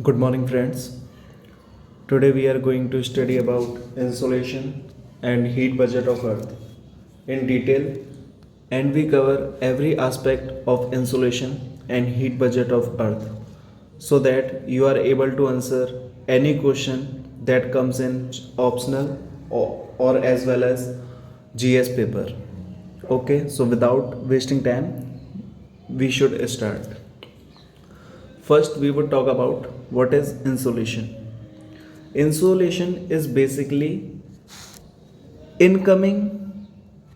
Good morning, friends. Today we are going to study about insolation and heat budget of Earth in detail, and we cover every aspect of insolation and heat budget of Earth so that you are able to answer any question that comes in optional or as well as GS paper. Okay, so without wasting time, we should start. First, we would talk about what is insolation. Insolation is basically incoming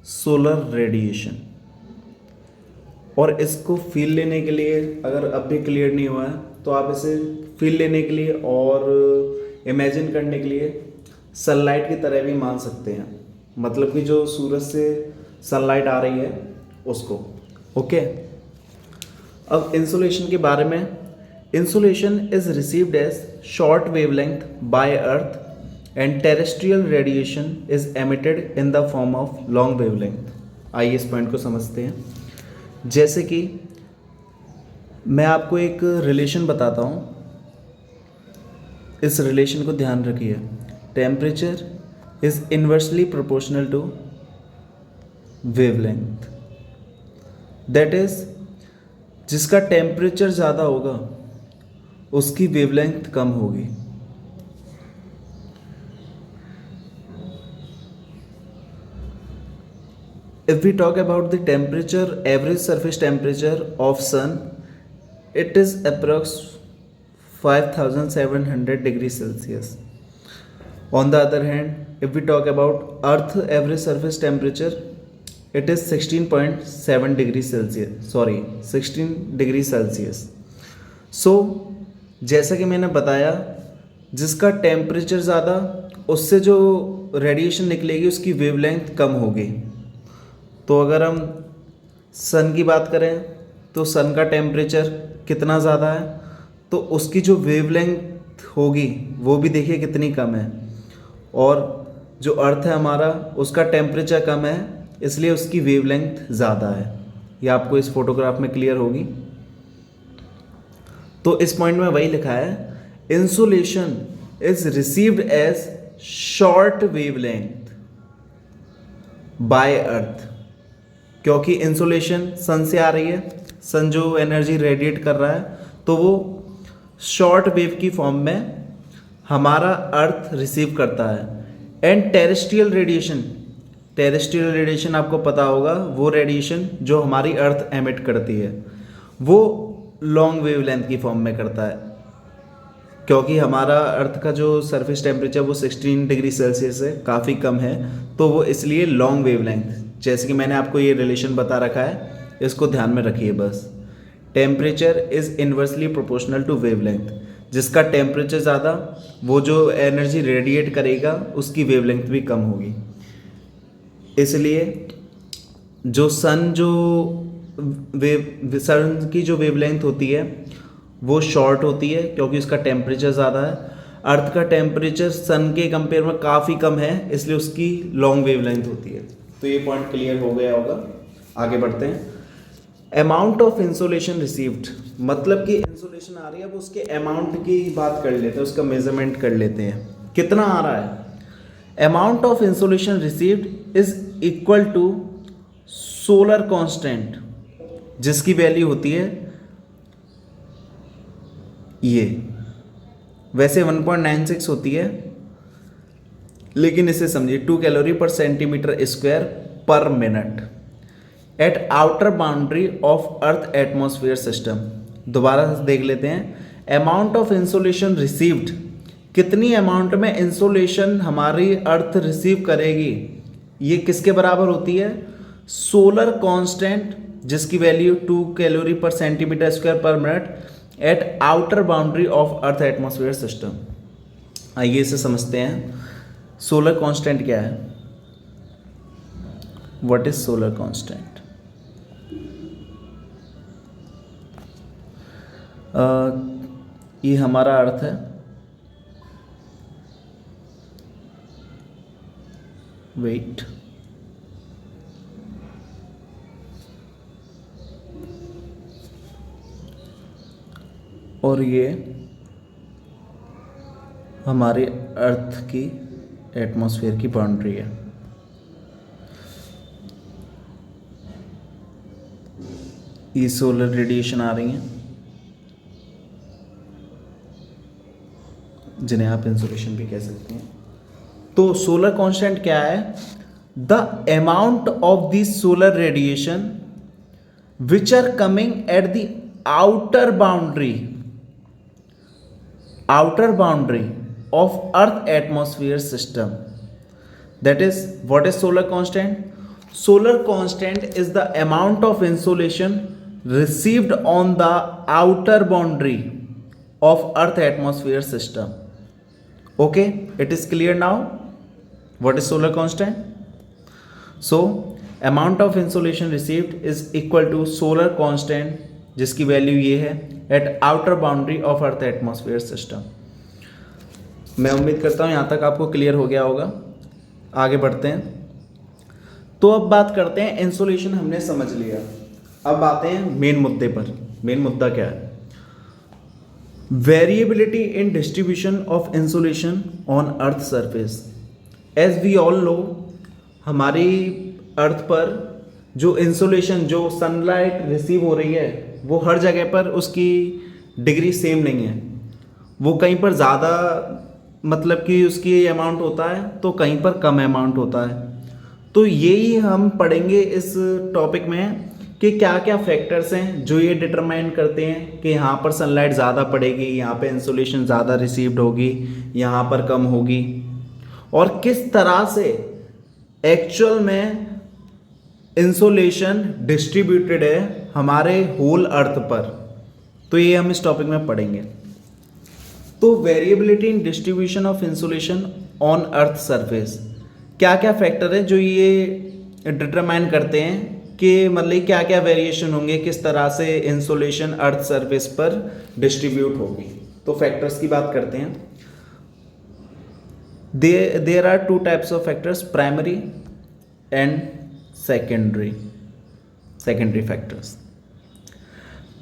solar radiation, और इसको feel लेने के लिए, अगर अब भी clear नहीं हुआ है तो आप इसे फील लेने के लिए और इमेजिन करने के लिए सनलाइट की तरह भी मान सकते हैं। मतलब कि जो सूरज से सनलाइट आ रही है उसको। ओके, अब इंसुलेशन के बारे में, insolation is received as short wavelength by earth and terrestrial radiation is emitted in the form of long wavelength। आइए इस पॉइंट को समझते हैं। जैसे कि मैं आपको एक रिलेशन बताता हूँ, इस रिलेशन को ध्यान रखिए। Temperature is inversely proportional to wavelength. That is, जिसका टेम्परेचर ज़्यादा होगा उसकी वेवलेंथ कम होगी। If we talk about the temperature, average surface temperature of sun, it is approx 5700 degrees Celsius. On the other hand, if we talk about earth average surface temperature, it is 16.7 degrees Celsius, 16 degrees Celsius. So जैसा कि मैंने बताया, जिसका temperature ज़्यादा, उससे जो radiation निकलेगी उसकी वेवलेंथ कम होगी। तो अगर हम सन की बात करें तो सन का टेम्परेचर कितना ज़्यादा है तो उसकी जो वेवलेंथ होगी वो भी देखिए कितनी कम है, और जो अर्थ है हमारा उसका टेम्परेचर कम है इसलिए उसकी वेवलेंथ ज़्यादा है। ये आपको इस फोटोग्राफ में क्लियर होगी। तो इस पॉइंट में वही लिखा है, insolation is received as short wavelength by earth. क्योंकि इंसुलेशन सन से आ रही है, सन जो एनर्जी रेडिएट कर रहा है तो वो शॉर्ट वेव की फॉर्म में हमारा अर्थ रिसीव करता है। And terrestrial radiation, terrestrial radiation आपको पता होगा, वो रेडिएशन जो हमारी अर्थ एमिट करती है वो लॉन्ग वेवलेंथ की फॉर्म में करता है। क्योंकि हमारा अर्थ का जो सरफेस टेम्परेचर वो 16 डिग्री सेल्सियस है, काफ़ी कम है, तो वो इसलिए लॉन्ग वेवलेंथ। जैसे कि मैंने आपको ये रिलेशन बता रखा है, इसको ध्यान में रखिए बस। Temperature is inversely proportional to wavelength. जिसका टेम्परेचर ज़्यादा, वो जो एनर्जी रेडिएट करेगा उसकी वेवलेंथ भी कम होगी। इसलिए जो सन की जो वेवलेंथ होती है वो शॉर्ट होती है क्योंकि उसका टेम्परेचर ज़्यादा है। अर्थ का टेम्परेचर सन के कंपेयर में काफ़ी कम है इसलिए उसकी लॉन्ग वेवलेंथ होती है। तो ये पॉइंट क्लियर हो गया होगा। आगे बढ़ते हैं। अमाउंट ऑफ इंसोलेशन रिसीव्ड, मतलब कि इंसोलेशन आ रही है, वो उसके अमाउंट की बात कर लेते हैं, उसका मेजरमेंट कर लेते हैं, कितना आ रहा है। Amount of insolation received is equal to solar constant, जिसकी वैल्यू होती है ये, वैसे 1.96 होती है, लेकिन इसे समझिए 2 कैलोरी पर सेंटीमीटर स्क्वायर पर minute eight outer boundary of earth atmosphere system. दोबारा देख लेते हैं। अमाउंट ऑफ इंसोलेशन रिसीव्ड, कितनी अमाउंट में इंसोलेशन हमारी अर्थ रिसीव करेगी, ये किसके बराबर होती है, सोलर कांस्टेंट जिसकी वैल्यू 2 कैलोरी पर सेंटीमीटर स्क्वायर पर minute eight outer boundary of earth atmosphere system. आइए इसे समझते हैं। सोलर कांस्टेंट क्या है, व्हाट इज सोलर कांस्टेंट। ये हमारा अर्थ है, वेट, और ये हमारे अर्थ की एटमॉस्फेयर की बाउंड्री है। ये सोलर रेडिएशन आ रही हैं जिन्हें आप इंसोलेशन भी कह सकते हैं। तो सोलर कांस्टेंट क्या है? The amount of the solar radiation which are coming at the outer boundary of earth atmosphere system. That is, what is solar constant? Solar constant is the amount of insolation received on the outer boundary of earth atmosphere system. Okay, it is clear now what is solar constant. So amount of insolation received is equal to solar constant, जिसकी value ये है at outer boundary of earth atmosphere system. मैं उम्मीद करता हूँ यहाँ तक आपको क्लियर हो गया होगा। आगे बढ़ते हैं। तो अब बात करते हैं, इंसोलेशन हमने समझ लिया, अब आते हैं मेन मुद्दे पर। मेन मुद्दा क्या है? Variability in distribution of insolation on earth surface. As we all know, हमारी अर्थ पर जो इंसोलेशन, जो सनलाइट रिसीव हो रही है, वो हर जगह पर उसकी डिग्री सेम नहीं है। वो कहीं पर ज़्यादा मतलब कि उसकी अमाउंट होता है, तो कहीं पर कम अमाउंट होता है। तो यही हम पढ़ेंगे इस टॉपिक में कि क्या क्या फैक्टर्स हैं जो ये डिटरमाइन करते हैं कि यहाँ पर सनलाइट ज़्यादा पड़ेगी, यहाँ पे इंसोलेशन ज़्यादा रिसीव्ड होगी, यहाँ पर कम होगी, और किस तरह से एक्चुअल में इंसोलेशन डिस्ट्रीब्यूटेड है हमारे होल अर्थ पर। तो ये हम इस टॉपिक में पढ़ेंगे। तो variability in distribution of insolation on earth surface, क्या क्या फैक्टर है जो ये डिटरमाइन करते हैं कि मतलब क्या क्या वेरिएशन होंगे, किस तरह से इंसोलेशन अर्थ सरफेस पर डिस्ट्रीब्यूट होगी। तो फैक्टर्स की बात करते हैं। There are two types of factors, primary and secondary factors.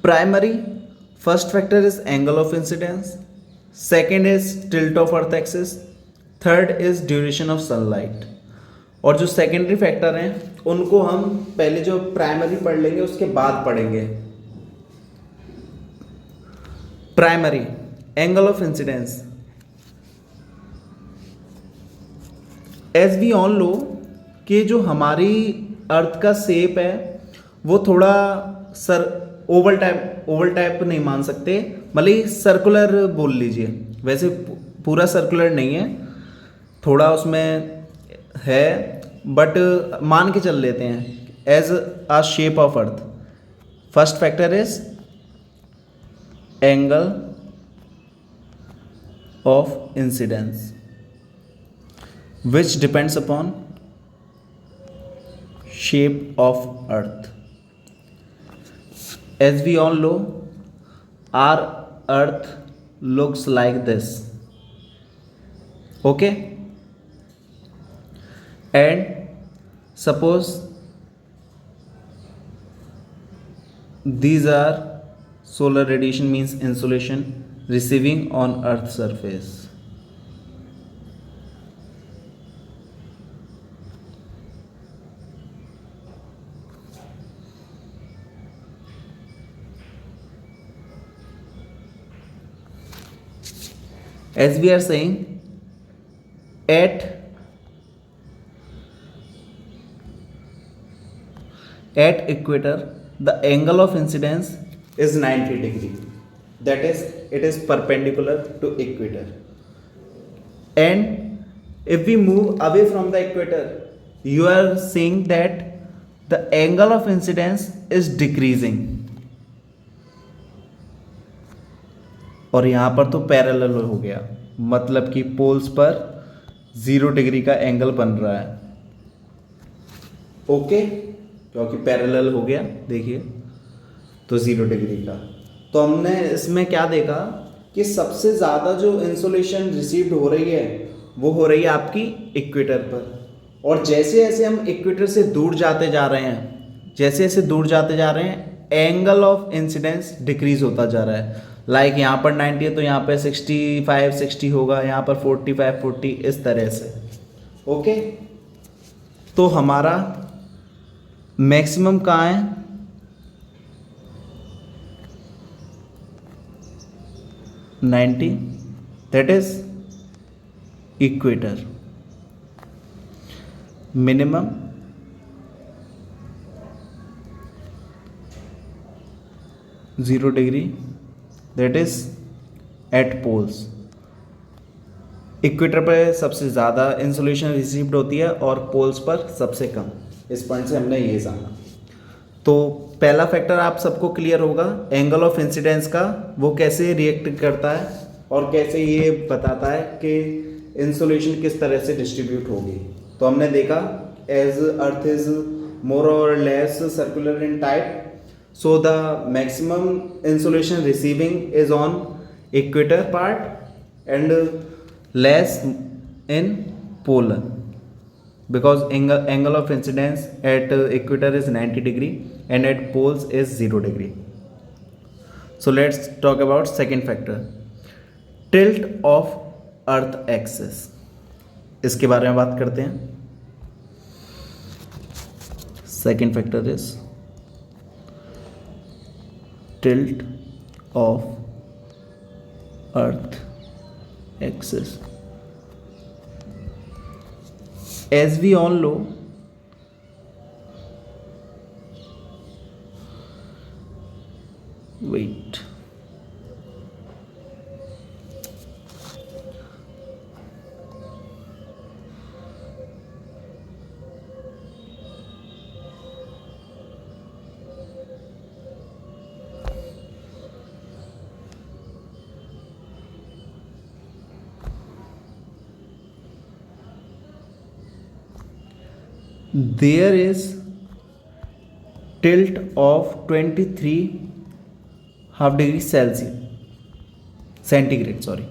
Primary, first factor is angle of incidence, second is tilt of earth axis, third is duration of sunlight. और जो secondary factor हैं उनको हम पहले जो प्राइमरी पढ़ लेंगे उसके बाद पढ़ेंगे। Primary, angle of incidence. As we all know कि जो हमारी अर्थ का शेप है वो थोड़ा ओवल टाइप नहीं मान सकते, मतलब सर्कुलर बोल लीजिए। वैसे पूरा सर्कुलर नहीं है, थोड़ा उसमें है, बट मान के चल लेते हैं as a shape of earth. First factor is angle of incidence which depends upon shape of earth. As we all know, our earth looks like this, okay? And suppose these are solar radiation, means insolation receiving on earth surface. As we are saying, at equator the angle of incidence is 90 degree, that is it is perpendicular to equator. And if we move away from the equator, you are seeing that the angle of incidence is decreasing. और यहाँ पर तो parallel हो गया, मतलब कि poles पर 0 degree का एंगल बन रहा है, ओके, क्योंकि पैरेलल हो गया, देखिए, तो 0 डिग्री का। तो हमने इसमें क्या देखा कि सबसे ज़्यादा जो इंसोलेशन रिसीव्ड हो रही है वो हो रही है आपकी इक्वेटर पर। और जैसे जैसे हम इक्वेटर से दूर जाते जा रहे हैं, जैसे जैसे दूर जाते जा रहे हैं, एंगल ऑफ इंसिडेंस डिक्रीज होता जा रहा है। लाइक यहाँ पर 90 है तो यहाँ पे 65 60 होगा, यहाँ पर 45 40, इस तरह से। ओके, तो हमारा मैक्सिमम कहाँ है? 90, that is equator. Minimum zero degree, that is at poles. Equator पर सबसे ज़्यादा इंसोलेशन रिसीव्ड होती है और पोल्स पर सबसे कम। इस पॉइंट से हमने ये जाना। तो पहला फैक्टर आप सबको क्लियर होगा, एंगल ऑफ इंसिडेंस का, वो कैसे रिएक्ट करता है और कैसे ये बताता है कि इंसोलेशन किस तरह से डिस्ट्रीब्यूट होगी। तो हमने देखा एज अर्थ इज मोर और less circular in type, so the maximum insolation receiving is on equator part and less in polar, because angle of incidence at equator is 90 degree and at poles is 0 degree. So let's talk about second factor, tilt of earth axis. इसके बारे में बात करते हैं। second factor is tilt of earth axis. As we all know, wait, there is tilt of 23 half degree centigrade, sorry.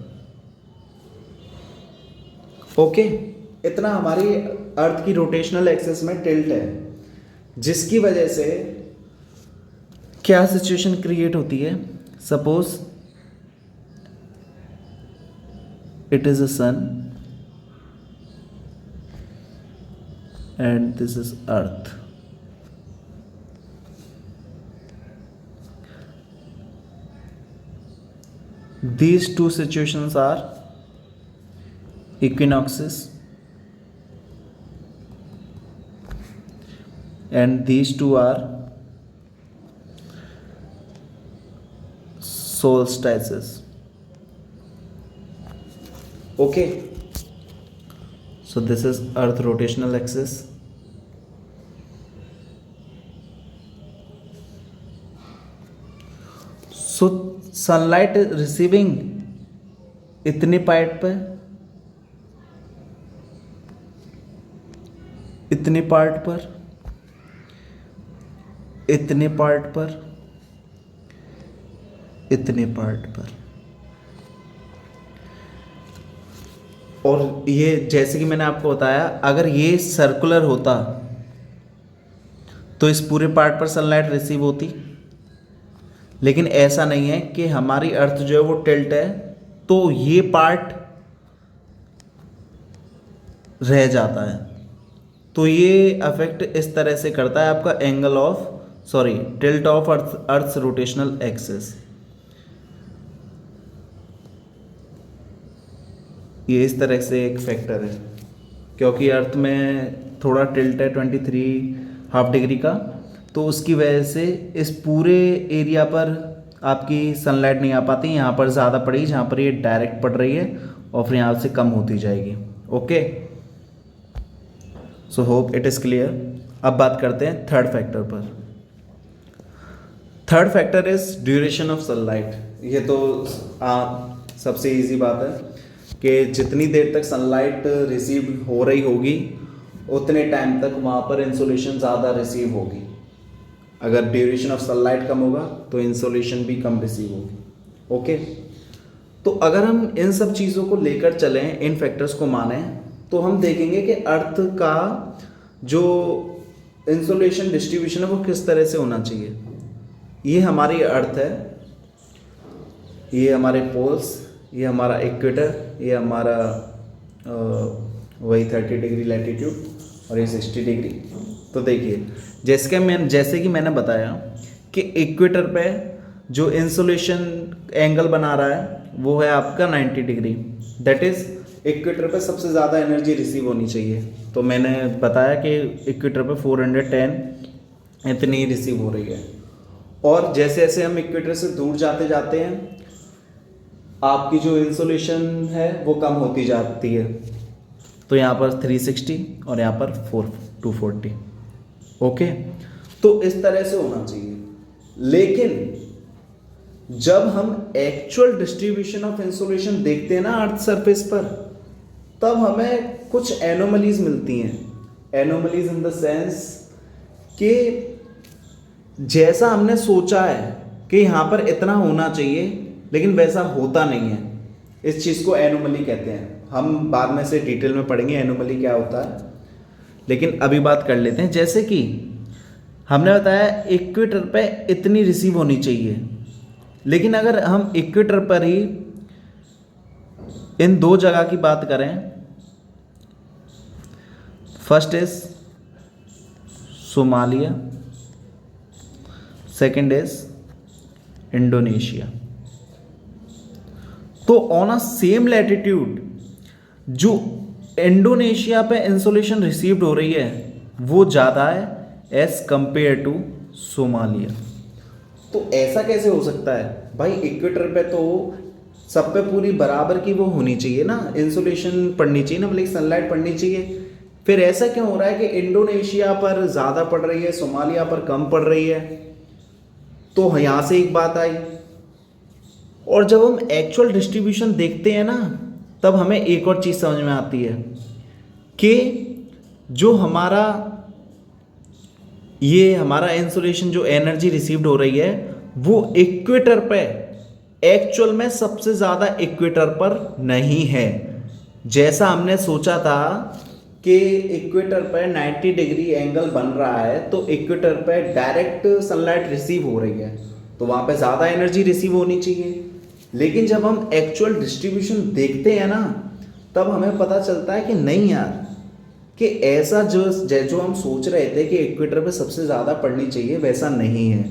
Okay, इतना हमारी अर्थ की rotational axis में टिल्ट है, जिसकी वजह से क्या सिचुएशन क्रिएट होती है। Suppose it is a sun and this is earth. These two situations are equinoxes and these two are solstices. Okay, so this is earth rotational axis. So sunlight receiving इतने part पर, इतने part पर, इतने part पर, इतने part पर। और ये जैसे कि मैंने आपको बताया, अगर ये सर्कुलर होता तो इस पूरे पार्ट पर सनलाइट रिसीव होती, लेकिन ऐसा नहीं है कि हमारी अर्थ जो है वो टिल्ट है तो ये पार्ट रह जाता है। तो ये अफेक्ट इस तरह से करता है आपका angle of tilt of earth rotational axis. ये इस तरह से एक फैक्टर है, क्योंकि अर्थ में थोड़ा टिल्ट है 23 हाफ डिग्री का, तो उसकी वजह से इस पूरे एरिया पर आपकी सनलाइट नहीं आ पाती। यहाँ पर ज़्यादा पड़ेगी जहाँ पर ये डायरेक्ट पड़ रही है और फिर यहाँ से कम होती जाएगी। Okay, so hope it is clear. अब बात करते हैं थर्ड फैक्टर पर। Third factor is duration of sunlight. ये तो सबसे इजी बात है कि जितनी देर तक सनलाइट रिसीव हो रही होगी उतने टाइम तक वहाँ पर इंसोलेशन ज़्यादा रिसीव होगी। अगर ड्यूरेशन ऑफ सनलाइट कम होगा तो इंसोलेशन भी कम रिसीव होगी। ओके, तो अगर हम इन सब चीज़ों को लेकर चलें, इन फैक्टर्स को मानें, तो हम देखेंगे कि अर्थ का जो इंसोलेशन डिस्ट्रीब्यूशन है वो किस तरह से होना चाहिए। ये हमारी अर्थ है ये हमारे पोल्स, ये हमारा इक्वेटर, ये हमारा वही 30 डिग्री लैटिट्यूड और ये 60 डिग्री। तो देखिए जैसे कि मैंने बताया कि इक्वेटर पे जो इंसुलेशन एंगल बना रहा है वो है आपका 90 डिग्री। दैट इज़ इक्वेटर पे सबसे ज़्यादा एनर्जी रिसीव होनी चाहिए। तो मैंने बताया कि इक्वेटर पे 410 इतनी रिसीव हो रही है। और जैसे जैसे हम इक्वेटर से दूर जाते जाते हैं आपकी जो इंसुलेशन है वो कम होती जाती है। तो यहाँ पर 360 और यहाँ पर 240। ओके, तो इस तरह से होना चाहिए। लेकिन जब हम एक्चुअल डिस्ट्रीब्यूशन ऑफ इंसुलेशन देखते हैं ना अर्थ सरफेस पर, तब हमें कुछ एनोमलीज मिलती हैं। एनोमलीज इन द सेंस कि जैसा हमने सोचा है कि यहाँ पर इतना होना चाहिए लेकिन वैसा होता नहीं है, इस चीज़ को एनोमली कहते हैं। हम बाद में से डिटेल में पढ़ेंगे एनोमली क्या होता है, लेकिन अभी बात कर लेते हैं। जैसे कि हमने बताया इक्वेटर पे इतनी रिसीव होनी चाहिए, लेकिन अगर हम इक्वेटर पर ही इन दो जगह की बात करें, first is Somalia, second is Indonesia. तो ऑन अ सेम लैटिट्यूड जो इंडोनेशिया पे इंसुलेशन रिसीव्ड हो रही है वो ज़्यादा है एज कंपेयर टू सोमालिया। तो ऐसा कैसे हो सकता है भाई? इक्वेटर पे तो सब पे पूरी बराबर की वो होनी चाहिए ना, इंसुलेशन पड़नी चाहिए ना, मतलब सनलाइट पड़नी चाहिए। फिर ऐसा क्यों हो रहा है कि इंडोनेशिया पर ज़्यादा पड़ रही है, सोमालिया पर कम पड़ रही है? तो यहाँ से एक बात आई। और जब हम एक्चुअल डिस्ट्रीब्यूशन देखते हैं ना, तब हमें एक और चीज़ समझ में आती है कि जो हमारा इंसुलेशन जो एनर्जी रिसीव्ड हो रही है वो इक्वेटर पे एक्चुअल में सबसे ज़्यादा इक्वेटर पर नहीं है। जैसा हमने सोचा था कि इक्वेटर पर 90 डिग्री एंगल बन रहा है तो इक्वेटर पर डायरेक्ट सनलाइट रिसीव हो रही है, तो वहाँ पे ज़्यादा एनर्जी रिसीव होनी चाहिए। लेकिन जब हम एक्चुअल डिस्ट्रीब्यूशन देखते हैं ना, तब हमें पता चलता है कि नहीं यार, कि ऐसा जो हम सोच रहे थे कि इक्वेटर पे सबसे ज़्यादा पड़नी चाहिए वैसा नहीं है।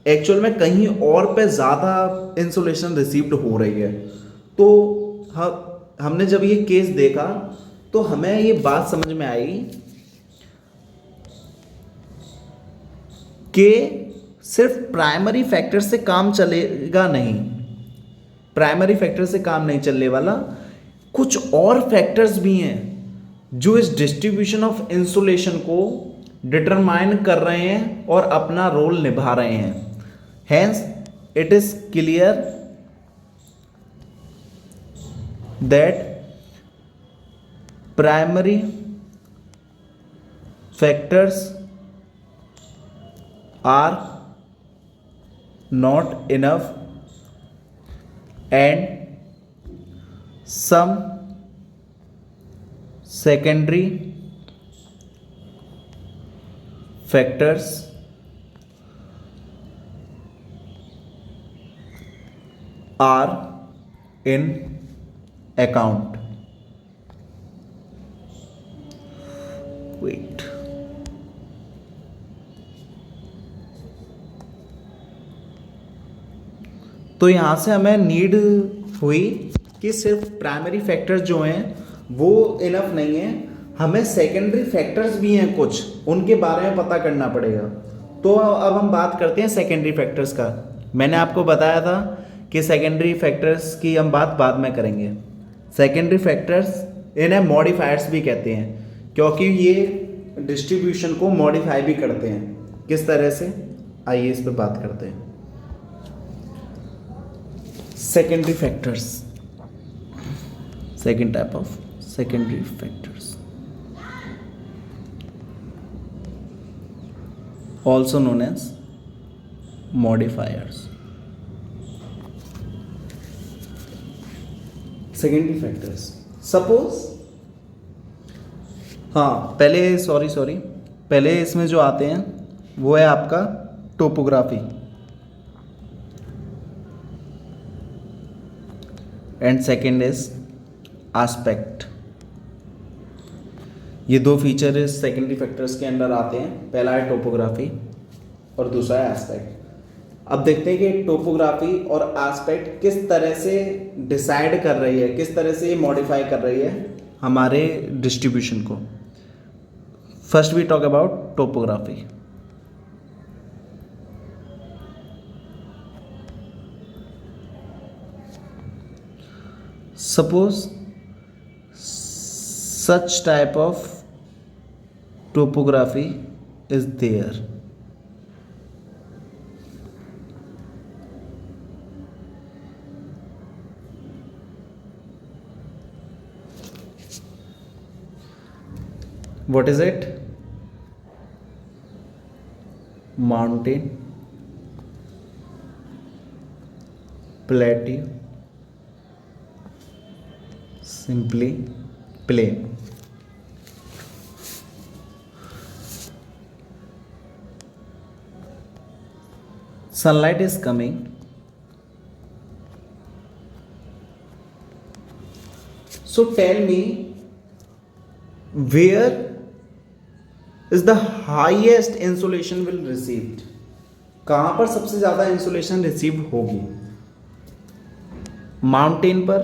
एक्चुअल में कहीं और पे ज़्यादा इंसुलेशन रिसीव्ड हो रही है। तो हमने जब ये केस देखा तो हमें ये बात समझ में आई कि सिर्फ प्राइमरी फैक्टर से काम चलेगा नहीं, प्राइमरी फैक्टर से काम नहीं चलने वाला, कुछ और फैक्टर्स भी हैं जो इस डिस्ट्रीब्यूशन ऑफ इंसुलेशन को डिटरमाइन कर रहे हैं और अपना रोल निभा रहे हैं। Hence it is clear that primary factors are not enough and some secondary factors are in account. Wait. तो यहाँ से हमें नीड हुई कि सिर्फ प्राइमरी फैक्टर्स जो हैं वो इनफ नहीं है, हमें सेकेंडरी फैक्टर्स भी हैं कुछ, उनके बारे में पता करना पड़ेगा। तो अब हम बात करते हैं सेकेंडरी फैक्टर्स का। मैंने आपको बताया था कि सेकेंडरी फैक्टर्स की हम बात बाद में करेंगे। सेकेंडरी फैक्टर्स इन्हें मॉडिफायर्स भी कहते हैं, क्योंकि ये डिस्ट्रीब्यूशन को मॉडिफाई भी करते हैं। किस तरह से, आइए इस पर बात करते हैं। secondary factors, second type of secondary factors, also known as modifiers. Secondary factors, suppose पहले इसमें जो आते हैं वो है आपका topography. And second is aspect. ये दो फीचर इस सेकेंडरी फैक्टर्स के अंडर आते हैं, पहला है टोपोग्राफी और दूसरा है एस्पेक्ट। अब देखते हैं कि टोपोग्राफी और एस्पेक्ट किस तरह से डिसाइड कर रही है, किस तरह से मॉडिफाई कर रही है हमारे डिस्ट्रीब्यूशन को। First we talk about topography. Suppose such type of topography is there. What is it? Mountain, plateau, simply plain. Sunlight is coming. So tell me, where is the highest insolation will received? कहाँ पर सबसे ज़्यादा insulation receive होगी? Mountain पर,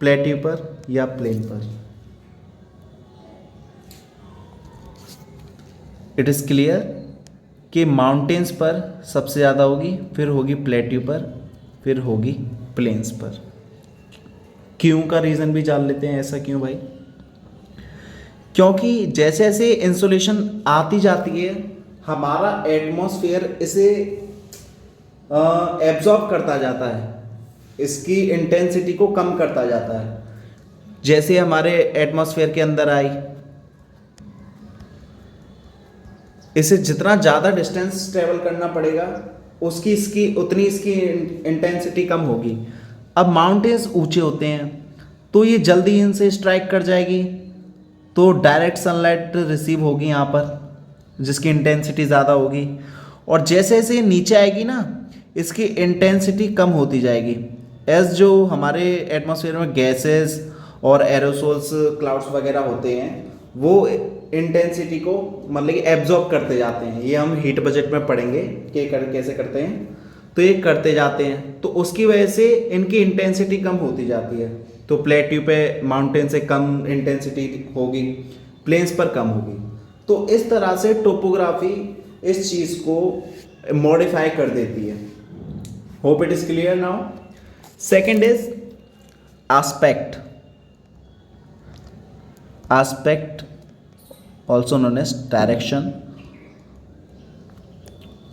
plateau पर या plane पर? It is clear कि माउंटेन्स पर सबसे ज़्यादा होगी, फिर होगी प्लेट्यू पर, फिर होगी प्लेन्स पर। क्यों का रीज़न भी जान लेते हैं। ऐसा क्यों भाई? क्योंकि जैसे जैसे इंसुलेशन आती जाती है हमारा एटमॉस्फेयर इसे एब्जॉर्ब करता जाता है, इसकी इंटेंसिटी को कम करता जाता है। जैसे हमारे एटमॉस्फेयर के अंदर आई, इसे जितना ज़्यादा डिस्टेंस ट्रेवल करना पड़ेगा उतनी इसकी इंटेंसिटी कम होगी। अब माउंटेन्स ऊंचे होते हैं तो ये जल्दी इनसे स्ट्राइक कर जाएगी, तो डायरेक्ट सनलाइट रिसीव होगी यहाँ पर, जिसकी इंटेंसिटी ज़्यादा होगी। और जैसे जैसे ये नीचे आएगी ना, इसकी इंटेंसिटी कम होती जाएगी। एज जो हमारे एटमॉस्फेयर में गैसेस और एरोसोल्स, क्लाउड्स वगैरह होते हैं, वो इंटेंसिटी को मतलब कि एब्जॉर्ब करते जाते हैं। ये हम हीट बजट में पढ़ेंगे कि कैसे करते हैं। तो ये करते जाते हैं, तो उसकी वजह से इनकी इंटेंसिटी कम होती जाती है। तो प्लेट्यू पे माउंटेन से कम इंटेंसिटी होगी, प्लेन्स पर कम होगी। तो इस तरह से टोपोग्राफी इस चीज़ को मॉडिफाई कर देती है। Hope it is clear now. Second is aspect. Aspect also known as direction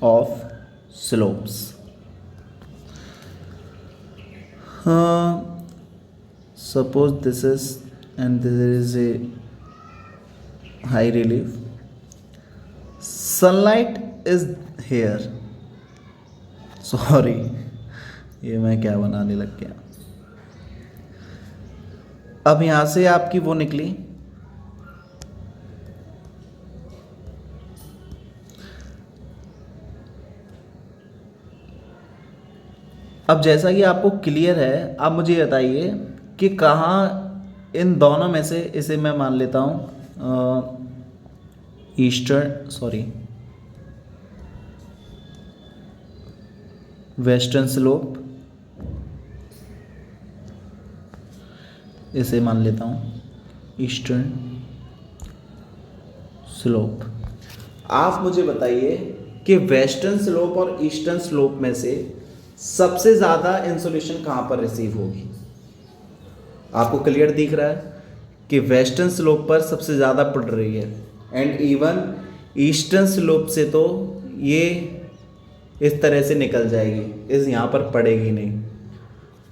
of slopes. Suppose this is and there is a high relief. Sunlight is here. Sorry, ये मैं क्या बनाने लग गया। अब यहाँ से आपकी वो निकली, अब जैसा कि आपको क्लियर है, आप मुझे बताइए कि कहाँ इन दोनों में से, इसे मैं मान लेता हूँ वेस्टर्न स्लोप, इसे मान लेता हूँ ईस्टर्न स्लोप। आप मुझे बताइए कि वेस्टर्न स्लोप और ईस्टर्न स्लोप में से सबसे ज़्यादा इंसुलेशन कहाँ पर रिसीव होगी? आपको क्लियर दिख रहा है कि वेस्टर्न स्लोप पर सबसे ज़्यादा पड़ रही है, एंड इवन ईस्टर्न स्लोप से तो ये इस तरह से निकल जाएगी, इस यहाँ पर पड़ेगी नहीं।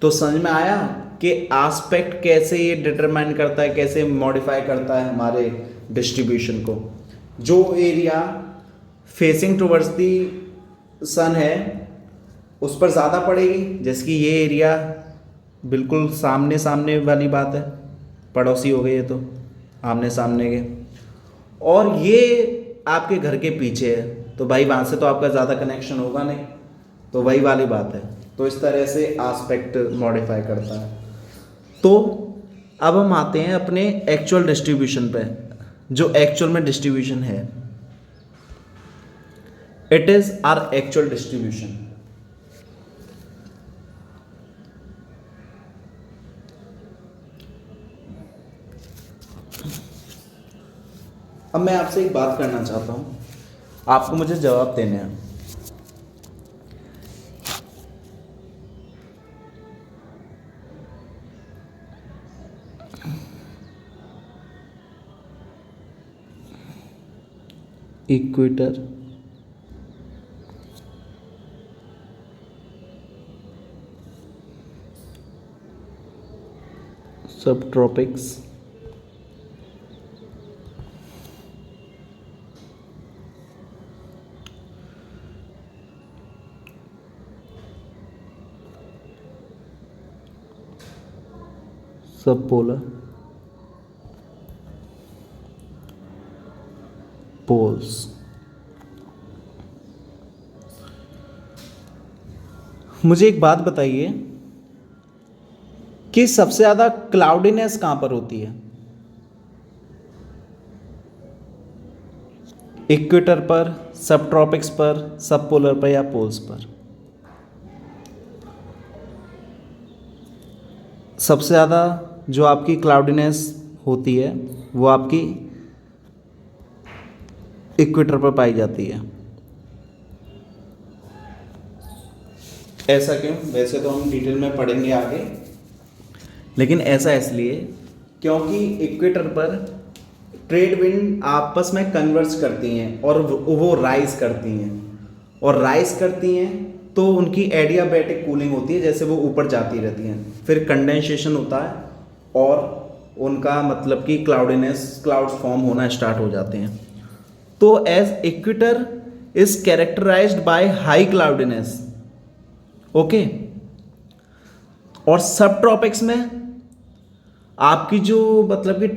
तो समझ में आया कि एस्पेक्ट कैसे ये डिटरमाइन करता है, कैसे मॉडिफाई करता है हमारे डिस्ट्रीब्यूशन को। जो एरिया फेसिंग टुवर्ड्स दी सन है उस पर ज़्यादा पड़ेगी, जैसे कि ये एरिया बिल्कुल सामने सामने वाली बात है, पड़ोसी हो गए ये तो आमने सामने के, और ये आपके घर के पीछे है, तो भाई वहाँ से तो आपका ज़्यादा कनेक्शन होगा नहीं, तो वही वाली बात है। तो इस तरह से एस्पेक्ट मॉडिफाई करता है। तो अब हम आते हैं अपने एक्चुअल डिस्ट्रीब्यूशन पे, जो एक्चुअल में डिस्ट्रीब्यूशन है। It is our actual distribution. अब मैं आपसे एक बात करना चाहता हूं, आपको मुझे जवाब देने हैं। इक्वेटर, सब ट्रॉपिक्स, सब पोलर, पोल्स। मुझे एक बात बताइए कि सबसे ज़्यादा क्लाउडीनेस कहाँ पर होती है? इक्वेटर पर, सब ट्रॉपिक्स पर, सब पोलर पर या पोल्स पर? सबसे ज़्यादा जो आपकी क्लाउडीनेस होती है वो आपकी इक्वेटर पर पाई जाती है। ऐसा क्यों? वैसे तो हम डिटेल में पढ़ेंगे आगे, लेकिन ऐसा इसलिए क्योंकि इक्वेटर पर ट्रेड विंड आपस में कन्वर्ज करती हैं और वो राइज करती हैं, और राइज करती हैं तो उनकी एडियाबैटिक कूलिंग होती है, जैसे वो ऊपर जाती रहती हैं, फिर कंडेंसेशन होता है और उनका मतलब कि क्लाउड्स फॉर्म होना स्टार्ट हो जाते हैं। तो as equator is characterised by high cloudiness, okay. और सब ट्रॉपिक्स में आपकी जो मतलब कि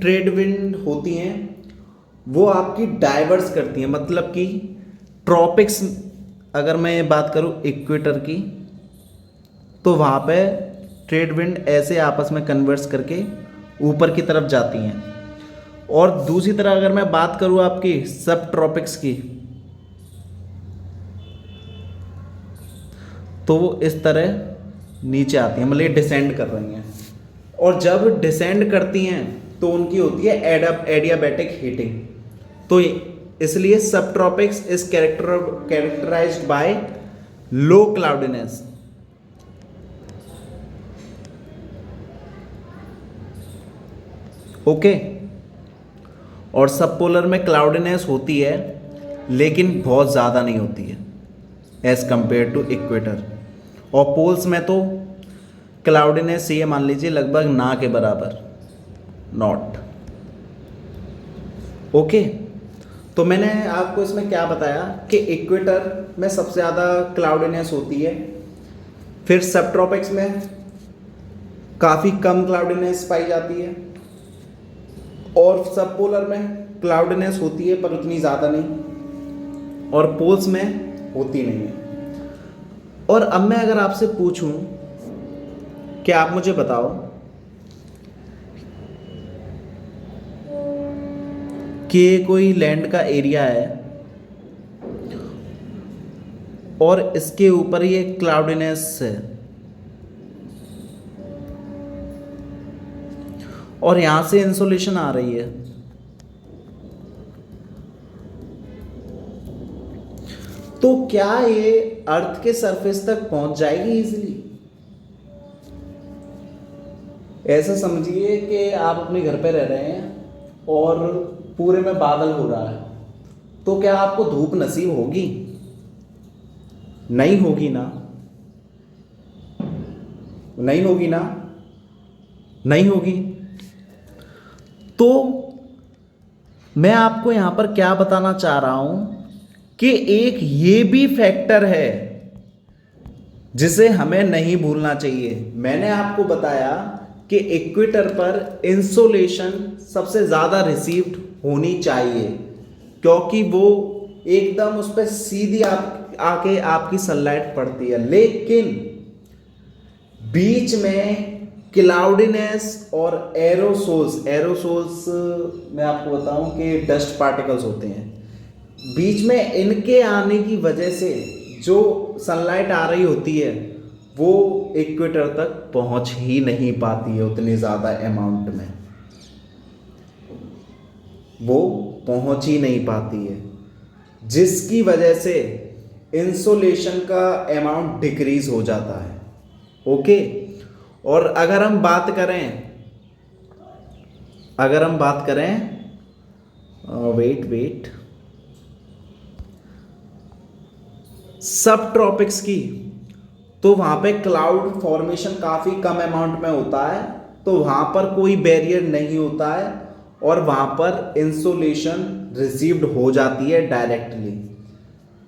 ट्रेड विंड होती हैं वो आपकी डाइवर्स करती हैं, मतलब कि ट्रॉपिक्स, अगर मैं बात करूं इक्वेटर की, तो वहाँ पे ट्रेड विंड ऐसे आपस में कन्वर्स करके ऊपर की तरफ जाती हैं। और दूसरी तरह अगर मैं बात करूं आपकी सब ट्रॉपिक्स की, तो वो इस तरह नीचे आती हैं, मतलब डिसेंड कर रही हैं। और जब डिसेंड करती हैं तो उनकी होती है एडियाबैटिक हीटिंग। तो इसलिए sub tropics is characterised by low cloudiness. Okay. और सब पोलर में क्लाउडीनेस होती है लेकिन बहुत ज़्यादा नहीं होती है एज कंपेयर टू इक्वेटर। और पोल्स में तो क्लाउडीनेस ये मान लीजिए लगभग ना के बराबर, नॉट। ओके। तो मैंने आपको इसमें क्या बताया कि इक्वेटर में सबसे ज़्यादा क्लाउडीनेस होती है, फिर सब ट्रॉपिक्स में काफ़ी कम क्लाउडीनेस पाई जाती है, और सब पोलर में क्लाउडीनेस होती है पर उतनी ज़्यादा नहीं, और पोल्स में होती नहीं है। और अब मैं अगर आपसे पूछूं कि आप मुझे बताओ कि कोई लैंड का एरिया है और इसके ऊपर ये क्लाउडीनेस है, और यहां से इंसोलेशन आ रही है, तो क्या ये अर्थ के सरफेस तक पहुंच जाएगी इजीली? ऐसा समझिए कि आप अपने घर पे रह रहे हैं और पूरे में बादल हो रहा है, तो क्या आपको धूप नसीब होगी? नहीं होगी ना, नहीं होगी ना, नहीं होगी। तो मैं आपको यहां पर क्या बताना चाह रहा हूं कि एक ये भी फैक्टर है जिसे हमें नहीं भूलना चाहिए। मैंने आपको बताया कि इक्वेटर पर इंसोलेशन सबसे ज़्यादा रिसीव्ड होनी चाहिए, क्योंकि वो एकदम उस पर सीधी आके आपकी सनलाइट पड़ती है, लेकिन बीच में क्लाउडीनेस और एरोसोल्स, एरोसोल्स मैं आपको बताऊं कि डस्ट पार्टिकल्स होते हैं, बीच में इनके आने की वजह से जो सनलाइट आ रही होती है वो इक्वेटर तक पहुंच ही नहीं पाती है, उतनी ज़्यादा अमाउंट में वो पहुंच ही नहीं पाती है, जिसकी वजह से इंसोलेशन का अमाउंट डिक्रीज हो जाता है। ओके, और अगर हम बात करें वेट सब ट्रॉपिक्स की, तो वहां पे क्लाउड फॉर्मेशन काफी कम अमाउंट में होता है, तो वहां पर कोई बैरियर नहीं होता है और वहां पर इंसोलेशन रिसीव्ड हो जाती है डायरेक्टली,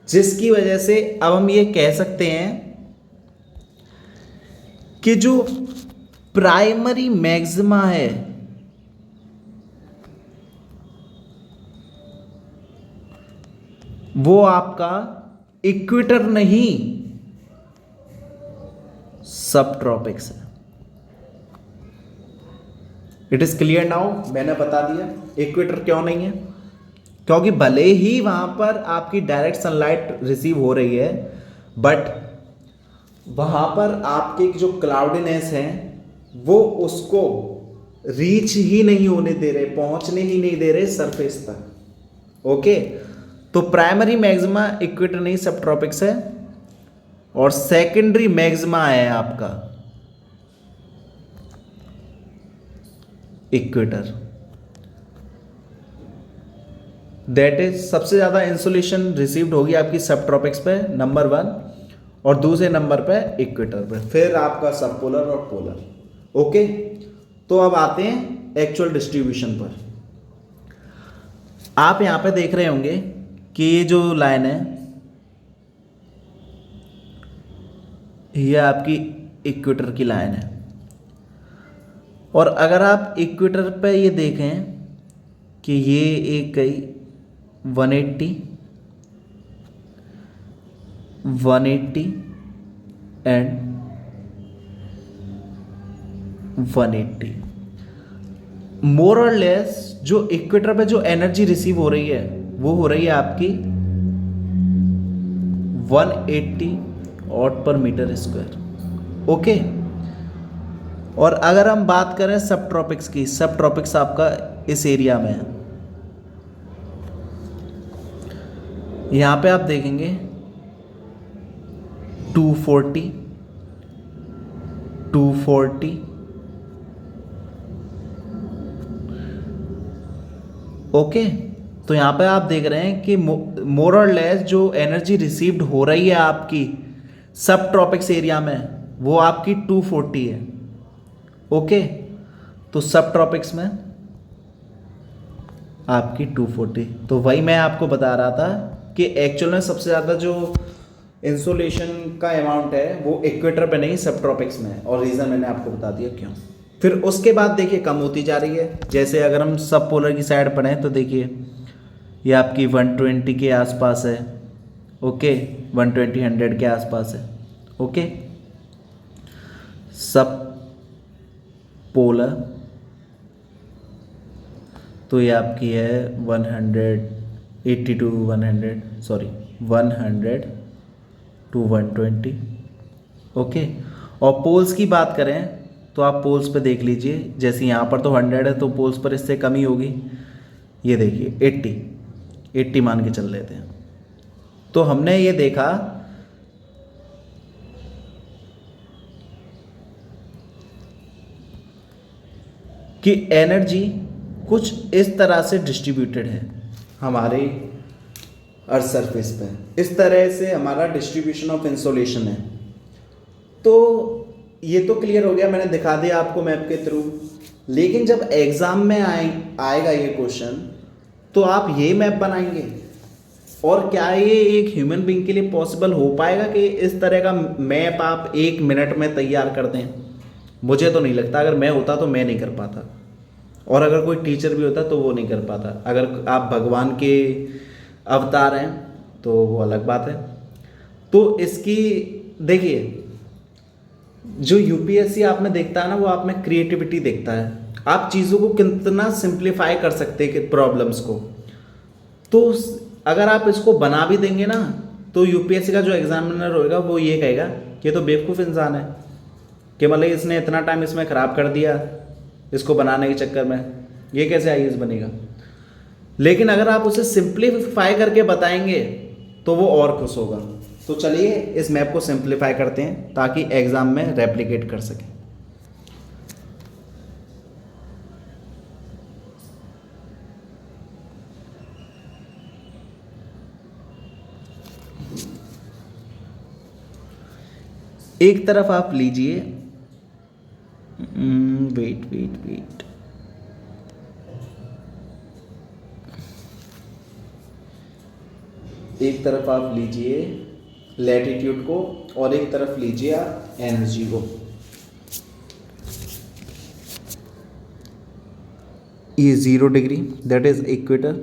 जिसकी वजह से अब हम ये कह सकते हैं कि जो प्राइमरी मैक्सिमा है वो आपका इक्वेटर नहीं सब ट्रॉपिक्स है। इट इज क्लियर नाउ, मैंने बता दिया इक्वेटर क्यों नहीं है, क्योंकि भले ही वहां पर आपकी डायरेक्ट सनलाइट रिसीव हो रही है, बट वहां पर आपके जो क्लाउडीनेस है वो उसको रीच ही नहीं होने दे रहे, पहुंचने ही नहीं दे रहे सरफेस तक। ओके, तो प्राइमरी मैक्सिमा इक्वेटर नहीं सब ट्रॉपिक्स है, और सेकेंडरी मैक्सिमा है आपका इक्वेटर, दैट इज सबसे ज्यादा इंसुलेशन रिसीव्ड होगी आपकी सब ट्रॉपिक्स पे नंबर 1, और दूसरे नंबर पे इक्वेटर पे, फिर आपका सब पोलर और पोलर। ओके, तो अब आते हैं एक्चुअल डिस्ट्रीब्यूशन पर। आप यहां पे देख रहे होंगे कि ये जो लाइन है ये आपकी इक्वेटर की लाइन है, और अगर आप इक्वेटर पे ये देखें कि ये एक गई 180 एंड 180, मोर और लेस जो इक्वेटर पे जो एनर्जी रिसीव हो रही है वो हो रही है आपकी 180 वॉट पर मीटर स्क्वायर। ओके, और अगर हम बात करें सब ट्रॉपिक्स की, सब ट्रॉपिक्स आपका इस एरिया में है, यहां पे आप देखेंगे 240 ओके, तो यहां पे आप देख रहे हैं कि मोर और लेस जो एनर्जी रिसीव्ड हो रही है आपकी सब ट्रॉपिक्स एरिया में वो आपकी 240 है। ओके, तो सब ट्रॉपिक्स में आपकी 240, तो वही मैं आपको बता रहा था कि एक्चुअल में सबसे ज़्यादा जो इंसोलेशन का अमाउंट है वो इक्वेटर पे नहीं सब ट्रॉपिक्स में है, और रीज़न मैंने आपको बता दिया क्यों। फिर उसके बाद देखिए कम होती जा रही है, जैसे अगर हम सब पोलर की साइड पढ़ें तो देखिए ये आपकी 120 के आसपास है। ओके, 120 100 के आसपास है। ओके, सब पोलर तो ये आपकी है 180 टू 100 टू 120। ओके, और पोल्स की बात करें तो आप पोल्स पे देख लीजिए, जैसे यहाँ पर तो 100 है तो पोल्स पर इससे कमी होगी, ये देखिए 80 मान के चल लेते हैं। तो हमने ये देखा कि एनर्जी कुछ इस तरह से डिस्ट्रीब्यूटेड है हमारे अर्थ सरफेस पे, इस तरह से हमारा डिस्ट्रीब्यूशन ऑफ इंसोलेशन है। तो ये तो क्लियर हो गया, मैंने दिखा दिया आपको मैप के थ्रू, लेकिन जब एग्जाम में आएगा ये क्वेश्चन तो आप ये मैप बनाएंगे, और क्या ये एक ह्यूमन बीइंग के लिए पॉसिबल हो पाएगा कि इस तरह का मैप आप 1 मिनट में तैयार कर दें? मुझे तो नहीं लगता, अगर मैं होता तो मैं नहीं कर पाता, और अगर कोई टीचर भी होता तो वो नहीं कर पाता। अगर आप भगवान के अवतार हैं तो वो अलग बात है। तो इसकी देखिए जो यूपीएससी आप में देखता है ना, वो आप में क्रिएटिविटी देखता है, आप चीज़ों को कितना सिंप्लीफाई कर सकते हैं प्रॉब्लम्स को। तो अगर आप इसको बना भी देंगे ना, तो यूपीएससी का जो एग्जामिनर होएगा वो ये कहेगा कि ये तो बेवकूफ़ इंसान है, कि मतलब इसने इतना टाइम इसमें ख़राब कर दिया इसको बनाने के चक्कर में, ये कैसे आईएएस बनेगा। लेकिन अगर आप उसे सिंप्लीफाई करके बताएंगे तो वो और खुश होगा। तो चलिए इस मैप को सिंप्लीफाई करते हैं ताकि एग्ज़ाम में रेप्लिकेट कर सकें। एक तरफ आप लीजिए, वेट वेट वेट, एक तरफ आप लीजिए लैटिट्यूड को और एक तरफ लीजिए आप एनर्जी को। ये 0 degree that is equator,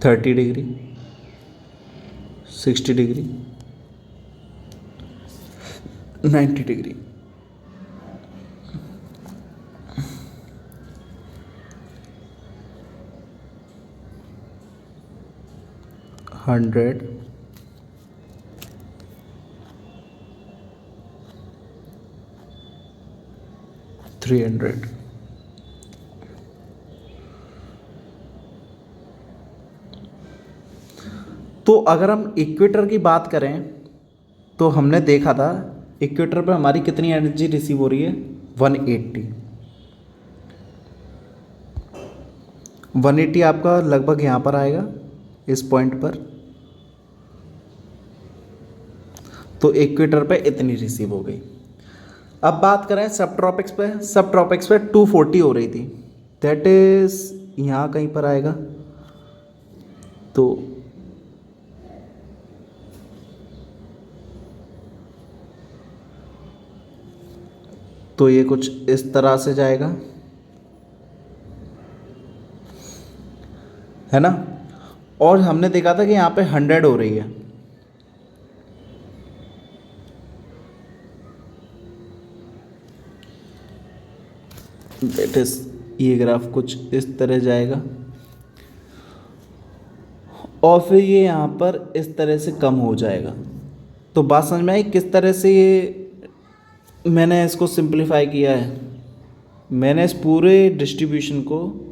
30 degree, 60 degree, 90 degree, 100, 300। तो अगर हम इक्वेटर की बात करें तो हमने देखा था इक्वेटर पर हमारी कितनी एनर्जी रिसीव हो रही है, 180। 180 आपका लगभग यहाँ पर आएगा इस पॉइंट पर, तो इक्वेटर पे इतनी रिसीव हो गई। अब बात करें सब ट्रॉपिक्स पे, सब ट्रॉपिक्स पे 240 हो रही थी, दैट इज यहाँ कहीं पर आएगा। तो ये कुछ इस तरह से जाएगा, है ना। और हमने देखा था कि यहाँ पे 100 हो रही है, दैट इज ये ग्राफ कुछ इस तरह जाएगा और फिर ये यहाँ पर इस तरह से कम हो जाएगा। तो बात समझ में आई किस तरह से ये मैंने इसको सिंप्लीफाई किया है। मैंने इस पूरे डिस्ट्रीब्यूशन को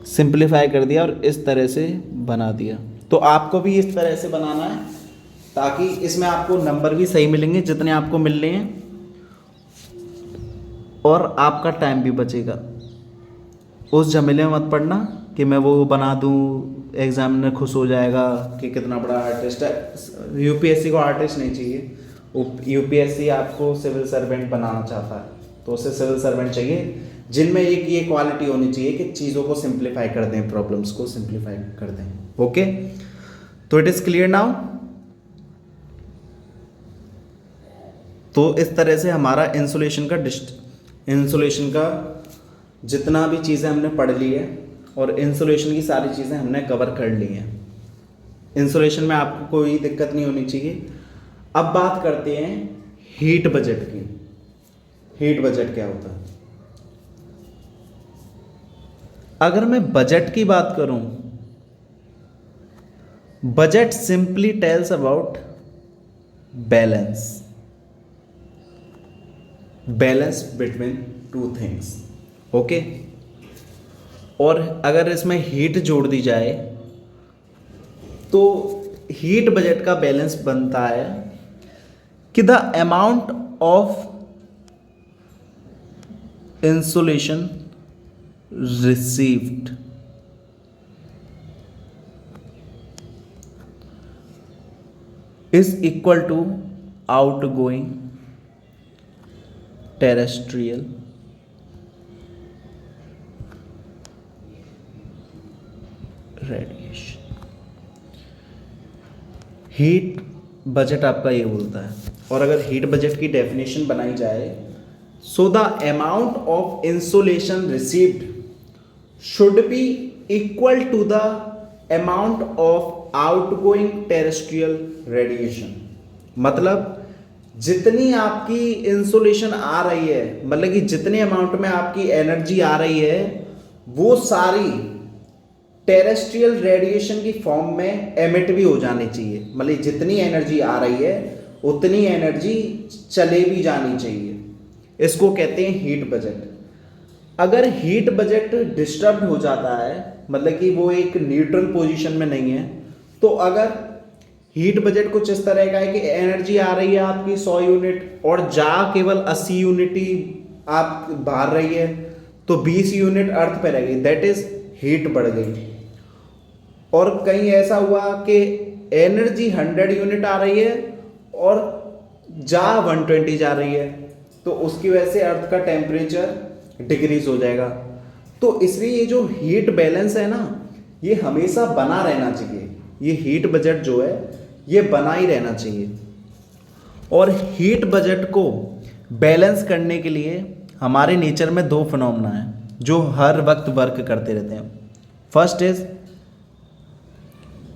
सिंप्लीफाई कर दिया और इस तरह से बना दिया। तो आपको भी इस तरह से बनाना है ताकि इसमें आपको नंबर भी सही मिलेंगे जितने आपको मिलने हैं और आपका टाइम भी बचेगा। उस झमेले में मत पड़ना कि मैं वो बना दूँ, एग्जामिनर खुश हो जाएगा कि कितना बड़ा आर्टिस्ट है। यूपीएससी को आर्टिस्ट नहीं चाहिए, यूपीएससी आपको सिविल सर्वेंट बनाना चाहता है, तो उसे सिविल सर्वेंट चाहिए जिनमें एक ये क्वालिटी होनी चाहिए कि चीज़ों को सिंप्लीफाई कर दें, प्रॉब्लम्स को सिंप्लीफाई कर दें। ओके, तो इट इज़ क्लियर नाउ। तो इस तरह से हमारा इंसुलेशन का जितना भी चीज़ें हमने पढ़ ली है और इंसुलेशन की सारी चीज़ें हमने कवर कर ली हैं। इंसुलेशन में आपको कोई दिक्कत नहीं होनी चाहिए। अब बात करते हैं हीट बजट की। हीट बजट क्या होता है? अगर मैं बजट की बात करूं, budget simply tells about balance between two things. Okay, और अगर इसमें हीट जोड़ दी जाए तो हीट बजट का बैलेंस बनता है कि the amount of insulation received is equal to outgoing terrestrial radiation। Heat budget आपका ये बोलता है। और अगर हीट बजट की डेफिनेशन बनाई जाए, so the amount of insulation received should be equal to the amount of outgoing terrestrial radiation। मतलब जितनी आपकी इंसोलेशन आ रही है, मतलब कि जितने अमाउंट में आपकी एनर्जी आ रही है, वो सारी टेरेस्ट्रियल रेडिएशन की फॉर्म में एमिट भी हो जानी चाहिए। मतलब जितनी एनर्जी आ रही है उतनी एनर्जी चले भी जानी चाहिए। इसको कहते हैं हीट बजट। अगर हीट बजट डिस्टर्ब हो जाता है, मतलब कि वो एक न्यूट्रल पोजीशन में नहीं है, तो अगर हीट बजट कुछ इस तरह का है कि एनर्जी आ रही है आपकी 100 यूनिट और जा केवल 80 यूनिट ही आप बाहर रही है, तो 20 यूनिट अर्थ पे रह गई, दैट इज हीट बढ़ गई। और कहीं ऐसा हुआ कि एनर्जी 100 यूनिट आ रही है और जा 120 जा रही है, तो उसकी वजह से अर्थ का टेम्परेचर डिक्रीज हो जाएगा। तो इसलिए ये जो हीट बैलेंस है ना, ये हमेशा बना रहना चाहिए। ये हीट बजट जो है ये बना ही रहना चाहिए। और हीट बजट को बैलेंस करने के लिए हमारे नेचर में दो फिनोमेना हैं जो हर वक्त वर्क करते रहते हैं। First is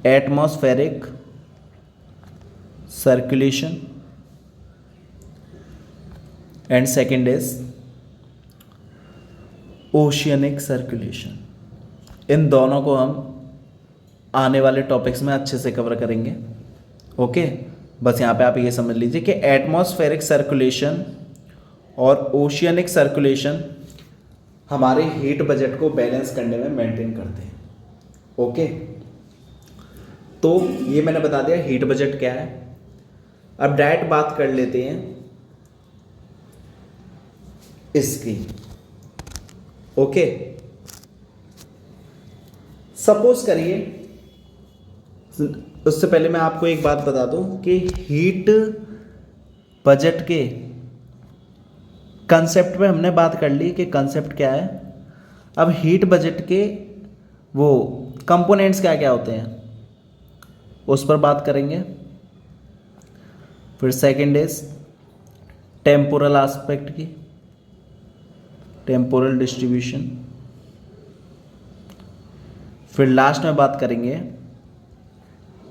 atmospheric circulation and second is oceanic circulation. इन दोनों को हम आने वाले टॉपिक्स में अच्छे से कवर करेंगे। ओके, बस यहाँ पे आप ये समझ लीजिए कि एटमॉस्फेरिक सर्कुलेशन और ओशियनिक सर्कुलेशन हमारे हीट बजट को बैलेंस करने में मेंटेन करते हैं। ओके, तो ये मैंने बता दिया हीट बजट क्या है। अब डायरेक्ट बात कर लेते हैं इसकी। ओके, सपोज करिए, उससे पहले मैं आपको एक बात बता दूं कि हीट बजट के कंसेप्ट पे हमने बात कर ली कि कंसेप्ट क्या है। अब हीट बजट के वो कंपोनेंट्स क्या क्या होते हैं उस पर बात करेंगे। फिर सेकंड इज टेम्पोरल एस्पेक्ट की, टेम्पोरल डिस्ट्रीब्यूशन। फिर लास्ट में बात करेंगे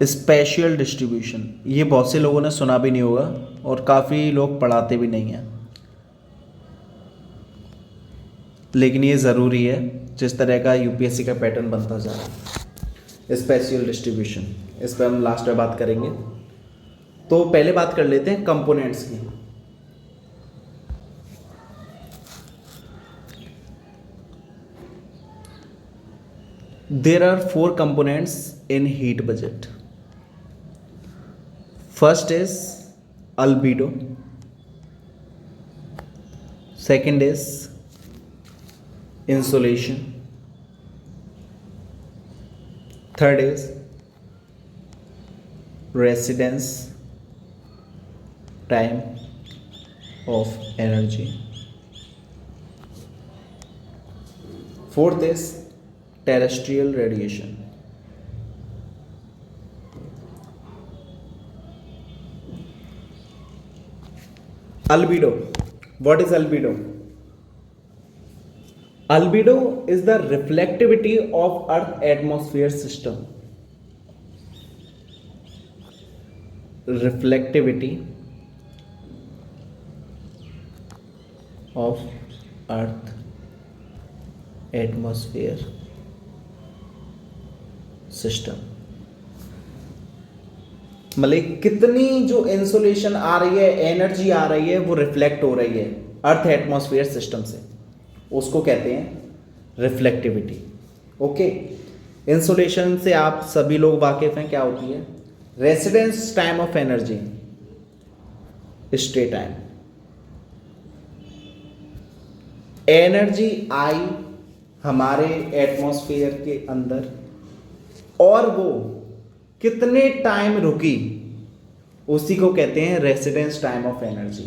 स्पेशियल डिस्ट्रीब्यूशन। ये बहुत से लोगों ने सुना भी नहीं होगा और काफ़ी लोग पढ़ाते भी नहीं हैं, लेकिन ये ज़रूरी है जिस तरह का यूपीएससी का पैटर्न बनता जा रहा है। स्पेशियल डिस्ट्रीब्यूशन, इस पर हम लास्ट में बात करेंगे। तो पहले बात कर लेते हैं कंपोनेंट्स की। There are 4 components in heat budget. First is albedo. Second is insolation. Third is residence time of energy. Fourth is terrestrial radiation. Albedo. What is albedo? Albedo is the reflectivity of Earth atmosphere system. Reflectivity of Earth atmosphere system. मतलब कितनी जो insulation आ रही है, energy आ रही है, वो reflect हो रही है अर्थ एटमॉस्फेयर सिस्टम से, उसको कहते हैं रिफ्लेक्टिविटी। ओके, इंसुलेशन से आप सभी लोग वाकिफ हैं, क्या होती है? Residence time of energy, stay time. Energy आई हमारे एटमॉस्फेयर के अंदर और वो कितने टाइम रुकी, उसी को कहते हैं रेसिडेंस टाइम ऑफ एनर्जी।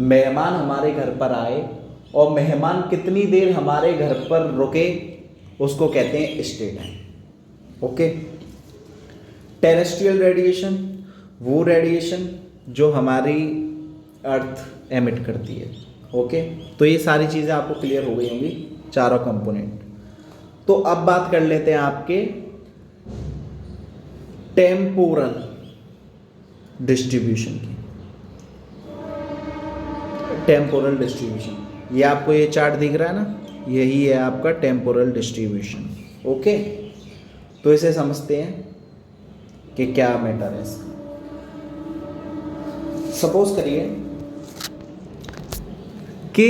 मेहमान हमारे घर पर आए और मेहमान कितनी देर हमारे घर पर रुके, उसको कहते हैं stay time. Okay, terrestrial radiation, वो रेडिएशन जो हमारी अर्थ एमिट करती है। ओके, तो ये सारी चीज़ें आपको क्लियर हो गई होंगी, चारों कंपोनेंट। तो अब बात कर लेते हैं आपके टेम्पोरल डिस्ट्रीब्यूशन की। Temporal distribution. ये आपको ये चार्ट दिख रहा है ना, यही है आपका टेम्पोरल डिस्ट्रीब्यूशन। ओके, तो इसे समझते हैं कि क्या मैटर है इसका। सपोज करिए कि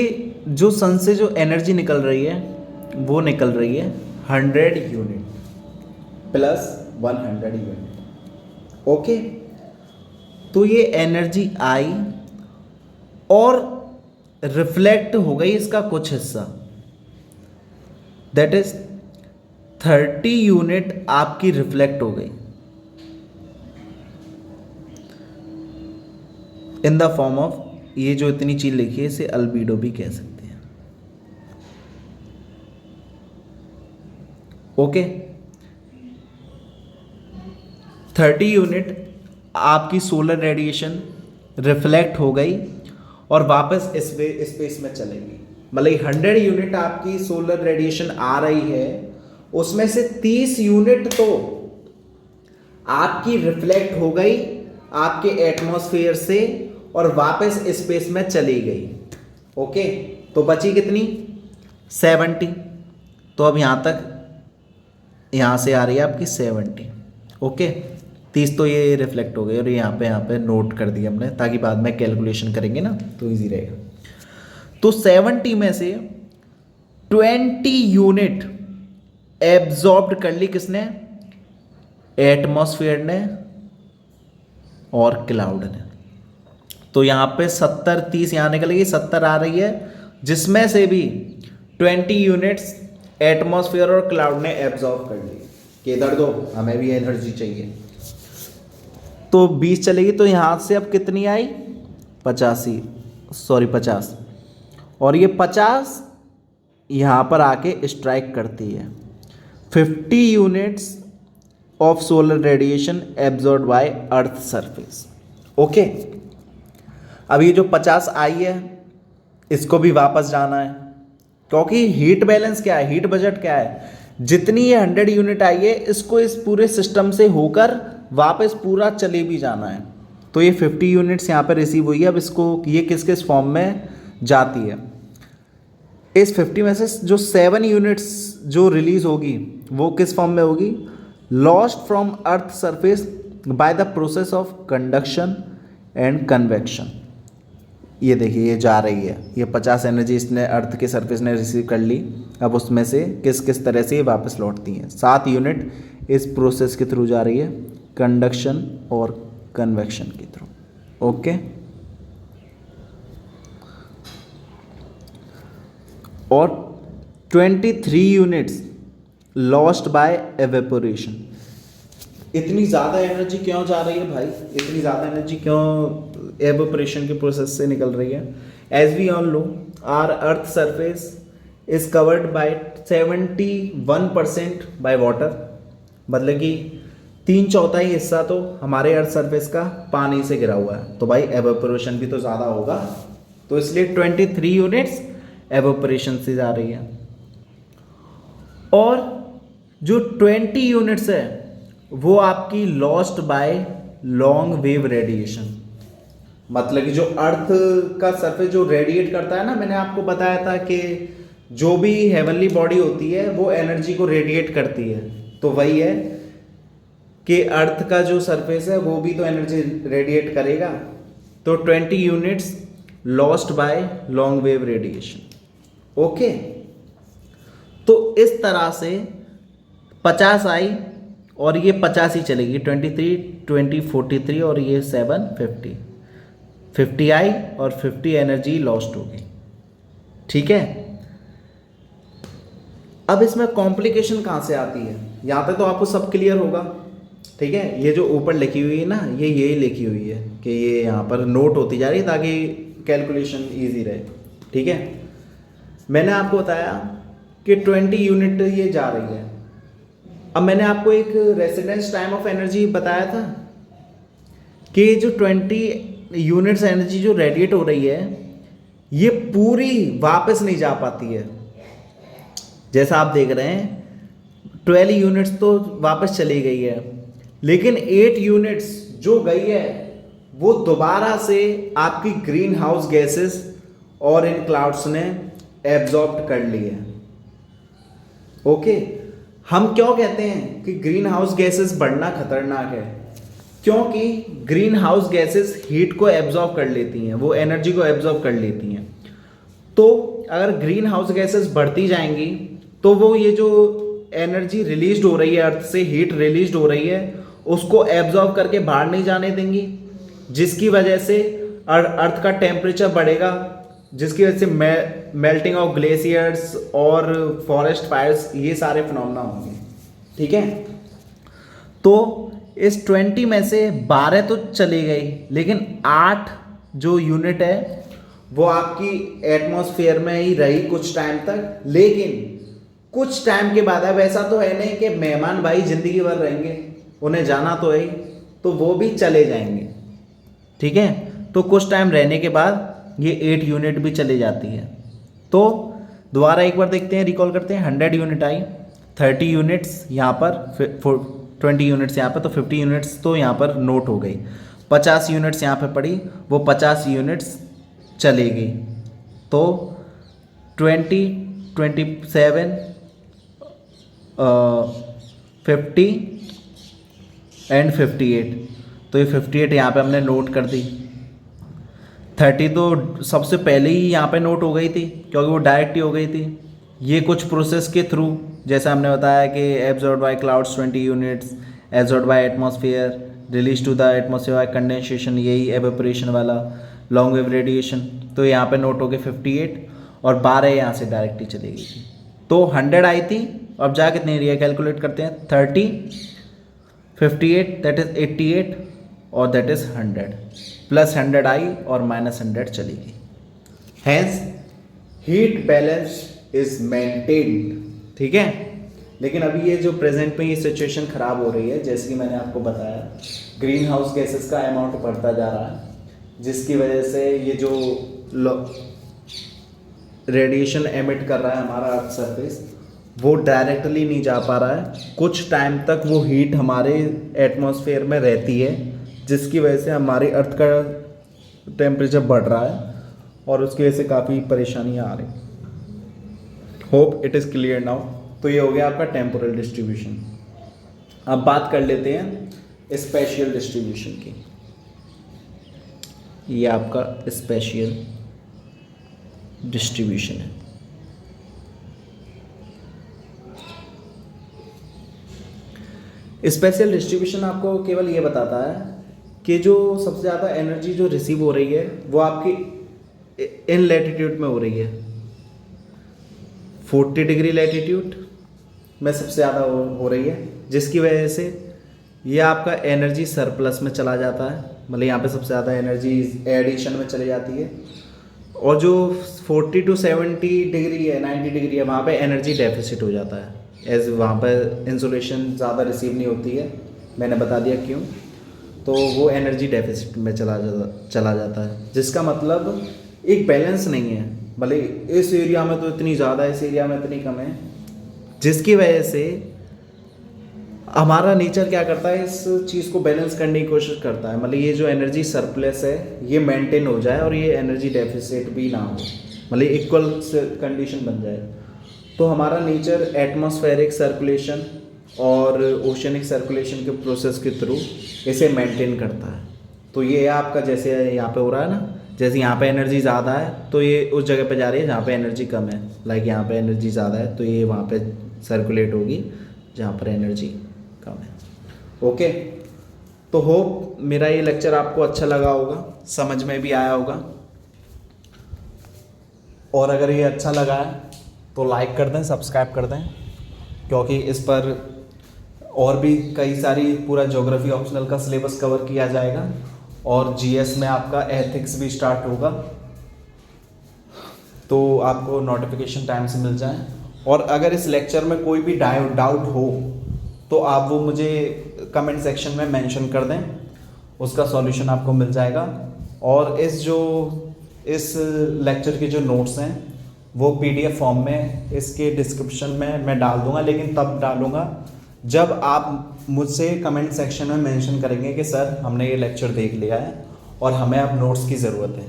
जो सन से जो एनर्जी निकल रही है वो निकल रही है 100 यूनिट प्लस 100 यूनिट। ओके, तो ये एनर्जी आई और रिफ्लेक्ट हो गई इसका कुछ हिस्सा, दैट इज 30 यूनिट आपकी रिफ्लेक्ट हो गई इन द फॉर्म ऑफ, ये जो इतनी चीज लिखी है इसे अल्बीडो भी कह सकते हैं। ओके, 30 यूनिट आपकी सोलर रेडिएशन रिफ्लेक्ट हो गई और वापस स्पेस में चलेगी। मतलब 100 यूनिट आपकी सोलर रेडिएशन आ रही है, उसमें से 30 यूनिट तो आपकी रिफ्लेक्ट हो गई आपके एटमॉस्फेयर से और वापस स्पेस में चली गई। ओके, तो बची कितनी 70। तो अब यहां तक, यहां से आ रही है आपकी 70। ओके, 30 तो ये रिफ्लेक्ट हो गई और यहाँ पे नोट कर दिया हमने, ताकि बाद में कैलकुलेशन करेंगे ना तो इजी रहेगा। तो 70 में से 20 यूनिट एब्जॉर्ब्ड कर ली किसने, एटमॉस्फेयर ने और क्लाउड ने। तो यहाँ पे 70 30 यहाँ निकलेगी, 70 आ रही है, जिसमें से भी 20 यूनिट्स एटमॉस्फेयर और क्लाउड ने एब्जॉर्ब कर ली कि इधर दो, हमें भी एनर्जी चाहिए। तो 20 चलेगी, तो यहाँ से अब कितनी आई 50, और ये 50 यहाँ पर आके स्ट्राइक करती है। 50 units of solar radiation absorb by earth surface. Okay, अब ये जो 50 आई है इसको भी वापस जाना है, क्योंकि हीट बैलेंस क्या है, हीट बजट क्या है, जितनी ये 100 यूनिट आई है इसको इस पूरे सिस्टम से होकर वापस पूरा चले भी जाना है। तो ये 50 यूनिट्स यहाँ पर रिसीव हुई है। अब इसको ये किस किस फॉर्म में जाती है, इस 50 में से जो 7 यूनिट्स जो रिलीज होगी वो किस फॉर्म में होगी, lost from earth surface by the process of conduction and convection. ये देखिए ये जा रही है, ये 50 एनर्जी इसने अर्थ के सरफेस ने रिसीव कर ली। अब उसमें से किस किस तरह से ये वापस लौटती हैं, 7 यूनिट इस प्रोसेस के थ्रू जा रही है, कंडक्शन और कन्वेक्शन के थ्रू। ओके, और 23 यूनिट्स लॉस्ट बाय एवेपोरेशन। इतनी ज़्यादा एनर्जी क्यों जा रही है भाई, इतनी ज़्यादा एनर्जी क्यों एवेपोरेशन के प्रोसेस से निकल रही है। As we all know our earth surface is covered by 71% by water, मतलब कि 3/4 हिस्सा तो हमारे अर्थ सरफेस का पानी से घिरा हुआ है, तो भाई एवेपोरेशन भी तो ज़्यादा होगा। तो इसलिए 23 यूनिट्स एवेपोरेशन से जा रही है। और जो 20 यूनिट्स है वो आपकी lost by long wave radiation, मतलब कि जो अर्थ का सरफेस जो रेडिएट करता है ना, मैंने आपको बताया था कि जो भी हेवनली बॉडी होती है वो एनर्जी को रेडिएट करती है, तो वही है कि अर्थ का जो सरफेस है वो भी तो एनर्जी रेडिएट करेगा। तो 20 units lost by long wave radiation. Okay, तो इस तरह से 50 आई और ये 50 ही चलेगी, 23 20 43 और ये 7 50 आई और 50 एनर्जी लॉस्ट होगी। ठीक है, अब इसमें कॉम्प्लिकेशन कहाँ से आती है, यहाँ तक तो आपको सब क्लियर होगा। ठीक है, ये जो ऊपर लिखी हुई है ना, ये यही लिखी हुई है कि ये यहाँ पर नोट होती जा रही है ताकि कैलकुलेशन इजी रहे। ठीक है, मैंने आपको बताया कि 20 यूनिट ये जा रही है। अब मैंने आपको एक रेसिडेंस टाइम ऑफ एनर्जी बताया था कि जो 20 यूनिट्स एनर्जी जो रेडिएट हो रही है ये पूरी वापस नहीं जा पाती है। जैसा आप देख रहे हैं 12 यूनिट्स तो वापस चली गई है, लेकिन 8 यूनिट्स जो गई है वो दोबारा से आपकी ग्रीन हाउस गैसेस और इन क्लाउड्स ने एब्जॉर्ब कर लिए। ओके, हम क्यों कहते हैं कि ग्रीन हाउस गैसेस बढ़ना खतरनाक है? क्योंकि ग्रीन हाउस गैसेस हीट को एब्जॉर्ब कर लेती हैं, वो एनर्जी को एब्जॉर्ब कर लेती हैं। तो अगर ग्रीन हाउस गैसेस बढ़ती जाएंगी तो वो ये जो एनर्जी रिलीज हो रही है अर्थ से, हीट रिलीज हो रही है, उसको एब्जॉर्ब करके बाहर नहीं जाने देंगी, जिसकी वजह से अर्थ का टेम्परेचर बढ़ेगा, जिसकी वजह से मेल्टिंग ऑफ ग्लेशियर्स और फॉरेस्ट फायर्स, ये सारे फिनोमेना होंगे। ठीक है, तो इस 20 में से 12 तो चली गई, लेकिन 8 जो यूनिट है वो आपकी एटमॉस्फेयर में ही रही कुछ टाइम तक। लेकिन कुछ टाइम के बाद, अब ऐसा तो है नहीं कि मेहमान भाई जिंदगी भर रहेंगे, उन्हें जाना तो है ही, तो वो भी चले जाएंगे। ठीक है, तो कुछ टाइम रहने के बाद ये 8 यूनिट भी चली जाती है। तो दोबारा एक बार देखते हैं, रिकॉल करते हैं। 100 यूनिट आई, 30 यूनिट्स यहाँ पर, 20 यूनिट्स यहाँ पर, तो 50 यूनिट्स तो यहाँ पर नोट हो गई। 50 यूनिट्स यहाँ पे पड़ी, वो 50 यूनिट्स चली गई। तो 20, 27, 50 एंड 58, तो ये 58 यहाँ पे हमने नोट कर दी। 30 तो सबसे पहले ही यहाँ पे नोट हो गई थी, क्योंकि वो डायरेक्ट ही हो गई थी। ये कुछ प्रोसेस के थ्रू, जैसा हमने बताया कि absorb by clouds 20 units, absorb by atmosphere, release to the atmosphere by condensation, यही एवेपोरेशन वाला लॉन्ग वेव रेडिएशन। तो यहाँ पे नोट हो गए 58 और 12 यहाँ से डायरेक्ट ही चली गई थी। तो 100 आई थी, अब जा कितनी रही है कैलकुलेट करते हैं। 30, 58, दैट इज 88 और दैट इज 100, प्लस 100 आई और माइनस 100 चली गई। Hence heat balance is maintained. ठीक है, लेकिन अभी ये जो प्रेजेंट में ये सिचुएशन खराब हो रही है, जैसे कि मैंने आपको बताया, ग्रीन हाउस गैसेस का अमाउंट बढ़ता जा रहा है, जिसकी वजह से ये जो रेडिएशन एमिट कर रहा है हमारा अर्थ सरफेस, वो डायरेक्टली नहीं जा पा रहा है। कुछ टाइम तक वो हीट हमारे एटमॉस्फेयर में रहती है, जिसकी वजह से हमारे अर्थ का टेम्परेचर बढ़ रहा है और उसकी वजह से काफ़ी परेशानियाँ आ रही। Hope it is clear now. तो ये हो गया आपका टेम्पोरल डिस्ट्रीब्यूशन। अब बात कर लेते हैं स्पेशियल डिस्ट्रीब्यूशन की। ये आपका स्पेशियल डिस्ट्रीब्यूशन है। स्पेशियल डिस्ट्रीब्यूशन आपको केवल ये बताता है कि जो सबसे ज़्यादा एनर्जी जो रिसीव हो रही है वो आपकी इन लैटिट्यूड में हो रही है। 40 डिग्री लैटिट्यूड में सबसे ज़्यादा हो रही है, जिसकी वजह से ये आपका एनर्जी सरप्लस में चला जाता है, मतलब यहाँ पे सबसे ज़्यादा एनर्जी एडिशन में चली जाती है। और जो 40 to 70 डिग्री है, 90 डिग्री है, वहाँ पे एनर्जी डेफिसिट हो जाता है, एज वहाँ पर इंसुलेशन ज़्यादा रिसीव नहीं होती है। मैंने बता दिया क्यों। तो वो एनर्जी डेफिसिट में चला जाता है, जिसका मतलब एक बैलेंस नहीं है, भले इस एरिया में तो इतनी ज़्यादा, इस एरिया में इतनी कम है, जिसकी वजह से हमारा नेचर क्या करता है, इस चीज़ को बैलेंस करने की कोशिश करता है, मतलब ये जो एनर्जी सरप्लस है ये मेंटेन हो जाए और ये एनर्जी डेफिसिट भी ना हो, मतलब इक्वल कंडीशन बन जाए। तो हमारा नेचर एटमॉस्फेरिक सर्कुलेशन और ओशनिक सर्कुलेशन के प्रोसेस के थ्रू इसे मेंटेन करता है। तो ये आपका जैसे यहाँ पे हो रहा है ना, जैसे यहाँ पे एनर्जी ज़्यादा है तो ये उस जगह पे जा रही है जहाँ पे एनर्जी कम है, लाइक यहाँ पे एनर्जी ज़्यादा है तो ये वहाँ पे सर्कुलेट होगी जहाँ पर एनर्जी कम है। ओके, तो होप मेरा ये लेक्चर आपको अच्छा लगा होगा, समझ में भी आया होगा, और अगर ये अच्छा लगा है तो लाइक कर दें, सब्सक्राइब कर दें, क्योंकि इस पर और भी कई सारी पूरा ज्योग्राफी ऑप्शनल का सिलेबस कवर किया जाएगा और जीएस में आपका एथिक्स भी स्टार्ट होगा, तो आपको नोटिफिकेशन टाइम से मिल जाए। और अगर इस लेक्चर में कोई भी डाउट हो तो आप वो मुझे कमेंट सेक्शन में मेंशन कर दें, उसका सॉल्यूशन आपको मिल जाएगा। और इस लेक्चर के जो नोट्स हैं वो पीडीएफ फॉर्म में इसके डिस्क्रिप्शन में मैं डाल दूंगा, लेकिन तब डालूंगा जब आप मुझसे कमेंट सेक्शन में मेंशन करेंगे कि सर हमने ये लेक्चर देख लिया है और हमें अब नोट्स की ज़रूरत है।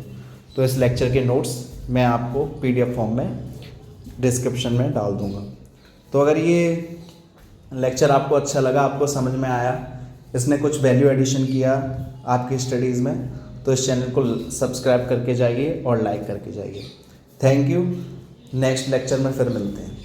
तो इस लेक्चर के नोट्स मैं आपको PDF फॉर्म में डिस्क्रिप्शन में डाल दूँगा। तो अगर ये लेक्चर आपको अच्छा लगा, आपको समझ में आया, इसने कुछ वैल्यू एडिशन किया आपकी स्टडीज़ में, तो इस चैनल को सब्सक्राइब करके जाइए और लाइक करके जाइए। Thank you. नेक्स्ट लेक्चर में फिर मिलते हैं।